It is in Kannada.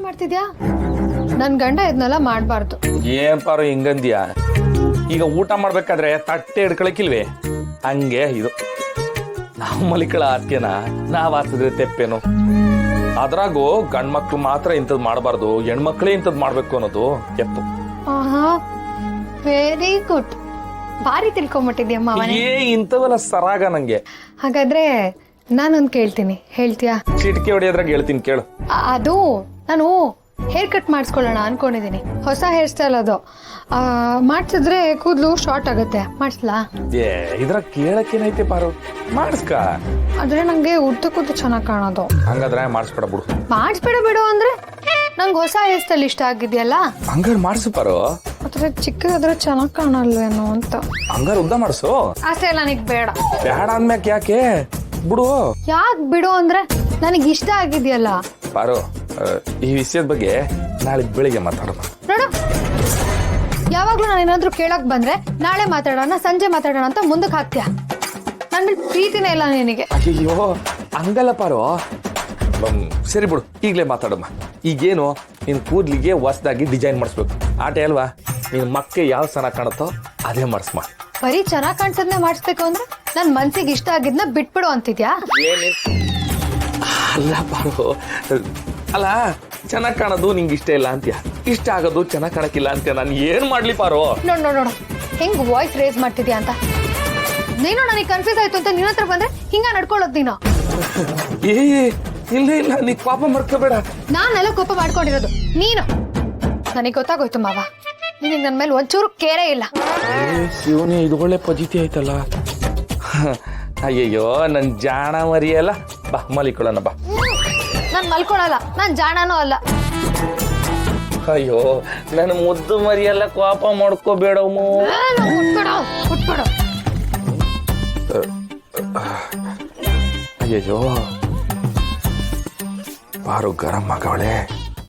ಮಾಡ್ತಿದ್ಯಾ? ನನ್ ಗಂಡ ಇದನ್ನೆಲ್ಲ ಮಾಡ್ಬಾರ್ದು. ಏನ್ ಪಾರು ಹಿಂಗಂದ್ಯಾ? ಈಗ ಊಟ ಮಾಡ್ಬೇಕಾದ್ರೆ ತಟ್ಟೆ ಹಿಡ್ಕೊಳಕಿಲ್ವೇ? ಹಂಗೆ ಇದು ನಾವು ಮಲಿಕಳ ಆತ್ಯನ ನಾವ್ ಹಾಕಿದ್ರೆ ತೆಪ್ಪೇನು? ಅದ್ರಾಗೂ ಗಂಡ್ ಮಕ್ಳು ಮಾತ್ರ ಇಂಥದ್ ಮಾಡಬಾರ್ದು, ಹೆಣ್ಮಕ್ಳೇ ಇಂಥದ್ ಮಾಡ್ಬೇಕು ಅನ್ನೋದು ಎಪ್ಪು. ವೆರಿ ಗುಡ್, ಭಾರಿ ತಿಳ್ಕೊಂಬಿಟ್ಟಿದ್ಯಮ್ಮ. ಏ ಇಂಥವೆಲ್ಲ ಸರಾಗ ನಂಗೆ. ಹಾಗಾದ್ರೆ ನಾನೊಂದ್ ಕೇಳ್ತೀನಿ, ಹೇಳ್ತೀಯಾ? ಚಿಟಿಕೆ ಹೊಡಿಯೋದ್ರಾಗ ಹೇಳ್ತೀನಿ ಕೇಳು. ಅದು ನಾನು ಹೇರ್ ಕಟ್ ಮಾಡಿಸ್ಕೊಳ್ಳೋಣ ಅನ್ಕೊಂಡಿದೀನಿ. ಹೊಸ ಹೇರ್ ಸ್ಟೈಲ್ ಅದು. ಮಾಡ್ಸಿದ್ರೆ ಕೂದಲು ಶಾರ್ಟ್ ಆಗುತ್ತೆ. ಮಾಡಿಸ್ಲಾ? ಏ ಇದ್ರಾಗ ಕೇಳಕ್ಕೇನೈತೆ ಪಾರು, ಮಾಡಿಸ್ಕ. ಆದ್ರೆ ನಂಗೆ ಉದ್ದ ಕೂದಲು ಚೆನ್ನಾಗ್ ಕಾಣೋದು. ಹಂಗಾದ್ರೆ ಮಾಡಿಸ್ಬೇಡ ಬಿಡು. ಮಾಡಿಸ್ಬೇಡ ಬಿಡು ಅಂದ್ರೆ ನಂಗೆ ಹೊಸ ಹೇರ್ ಸ್ಟೈಲ್ ಇಷ್ಟ ಆಗಿದ್ಯಲ್ಲ, ಹಂಗಾರೆ ಮಾಡಿಸು ಪಾರು. ಆದ್ರೆ ಚಿಕ್ಕದಾದ್ರೆ ಚೆನ್ನಾಗ್ ಕಾಣಲ್ವೇನೋ ಅಂತ. ಹಂಗಾರೆ ಉದ್ದ ಮಾಡಿಸು. ಅಷ್ಟೇ, ನನಗ್ ಬೇಡ. ಬೇಡ ಅಂದ್ಮ್ಯಾಕೆ ಯಾಕೆ ಬಿಡು? ಯಾಕೆ ಬಿಡು ಅಂದ್ರೆ ನನಗೆ ಇಷ್ಟ ಆಗಿದ್ಯಲ್ಲ. ಪಾರು, ಈ ವಿಷಯದ ಬಗ್ಗೆ ನಾಳೆ ಬೆಳಿಗ್ಗೆ ಮಾತಾಡೋಣ. ನೋಡು, ಯಾವಾಗ್ಲೂ ನಾನು ಏನಾದ್ರು ಕೇಳಕ್ ಬಂದ್ರೆ ನಾಳೆ ಮಾತಾಡೋಣ, ಸಂಜೆ ಮಾತಾಡೋಣ ಅಂತ ಮುಂದಕ್ಕೆ ಹಾಕ್ತೀಯ. ನನ್ನ ಪ್ರೀತಿನೇ ಇಲ್ಲ ನಿನಗೆ. ಅಯ್ಯೋ ಹಂಗಲ್ಲ ಪಾರು. ಸರಿ ಬಿಡು, ಈಗಲೇ ಮಾತಾಡಮ್ಮ. ಈಗೇನು ನಿನ್ ಕೂದ್ಲಿಗೆ ಹೊಸದಾಗಿ ಡಿಸೈನ್ ಮಾಡಿಸ್ಬೇಕು ಆಟ ಅಲ್ವಾ? ನಿನ್ ಮಕ್ಕೆ ಯಾವ ಚೆನ್ನಾಗಿ ಕಾಣುತ್ತೋ ಅದೇ ಮಾಡಿಸ್ಮ. ಬರೀ ಚೆನ್ನಾಗ್ ಕಾಣಿಸೋದನ್ನೇ ಮಾಡಿಸ್ಬೇಕು ಅಂದ್ರೆ ನನ್ ಮನ್ಸಿಗೆ ಇಷ್ಟ ಆಗಿದ್ನ ಬಿಟ್ಬಿಡು ಅಂತಿದ್ಯಾ? ಅಲ್ಲ ಪಾರು, ಅಲ್ಲ ಚೆನ್ನಾಗ್ ಕಾಣೋದು ನಿಂಗೆ ಇಷ್ಟ ಇಲ್ಲ ಅಂತ್ಯ, ಇಷ್ಟ ಆಗೋದು ಚೆನ್ನಾಗ್ ಕಾಣಕ್ಕಿಲ್ಲ ಅಂತ್ಯ. ನಾನು ಏನ್ ಮಾಡ್ಲಿ ಪಾರು? ನೋಡು ಹೆಂಗ್ ವಾಯ್ಸ್ ರೇಸ್ ಮಾಡ್ತಿದ್ಯಾ ಅಂತ. ನೀನು ನನಗೆ ಕನ್ಫ್ಯೂಸ್ ಆಯ್ತು ಅಂತ ನಿನ್ನ ಹತ್ರ ಬಂದ್ರೆ ಹಿಂಗ ನಡ್ಕೊಳ್ಳೋದು ನೀನು. ಏ ಇಲ್ಲ ನೀ ಕೋಪ ಮಾಡ್ಕೋಬೇಡ. ನಾನೆಲ್ಲ ಕೋಪ ಮಾಡ್ಕೊಂಡಿರೋದು ನೀನು. ನನಗೆ ಗೊತ್ತಾಗೋಯ್ತು ಮಾವ, ನಿನಗೆ ನನ್ನ ಮೇಲೆ ಒಂಚೂರು ಕೇರೇ ಇಲ್ಲ. ಶಿವನೇ, ಇದು ಒಳ್ಳೆ ಪದ್ಧತಿ ಆಯ್ತಲ್ಲ. ಅಯ್ಯಯ್ಯೋ ನನ್ ಜಾಣ ಮರಿಯಲ್ಲ. ಬಾ ಮಲಿಕೊಳ್ಳೋಣ ಬಾ. ನಾನ್ ಮಲ್ಕೊಳಲ್ಲ, ನಾನ್ ಜಾಣನೂ ಅಲ್ಲ. ಅಯ್ಯೋ ನನ್ನ ಮುದ್ದು ಮರಿಯಲ್ಲ, ಕೋಪ ಮಾಡ್ಕೋಬೇಡ. ಅಯ್ಯಯ್ಯೋ ಪಾರು ಗರಂ ಆಗವಳೆ.